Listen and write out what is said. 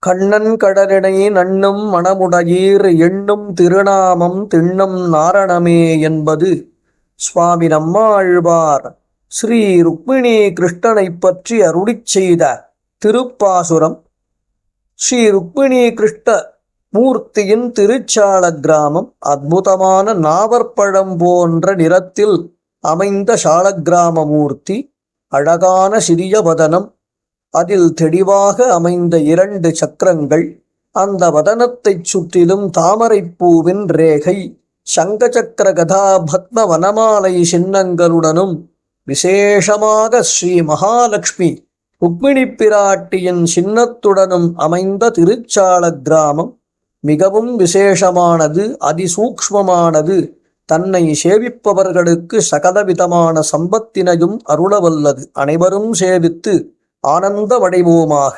கண்ணன் கடலினை நண்ணும் மணமுடையீர் எண்ணும் திருநாமம் திண்ணம் நாரணமே என்பது சுவாமி நம்மாழ்வார் ஸ்ரீ ருக்மிணி கிருஷ்ணனைப் பற்றி அருளிச் செய்த திருப்பாசுரம். ஸ்ரீ ருக்மிணி கிருஷ்ண மூர்த்தியின் திருச்சால கிராமம் அற்புதமான நாவற்பழம் போன்ற நிறத்தில் அமைந்த சாலக்கிராம மூர்த்தி. அழகான சிறிய வதனம், அதில் தெளிவாக அமைந்த 2 சக்கரங்கள், அந்த வதனத்தைச் சுற்றிலும் தாமரைப்பூவின் ரேகை, சங்க சக்கர கதா பத்ம வனமாலை சின்னங்களுடனும் விசேஷமாக ஸ்ரீ மகாலட்சுமி ருக்மிணி பிராட்டியின் சின்னத்துடனும் அமைந்த திருச்சால கிராமம் மிகவும் விசேஷமானது, அதிசூக்ஷ்மமானது. தன்னை சேவிப்பவர்களுக்கு சகலவிதமான சம்பத்தினையும் அருளவல்லது. அனைவரும் சேவித்து ஆனந்தமடைவோமாக.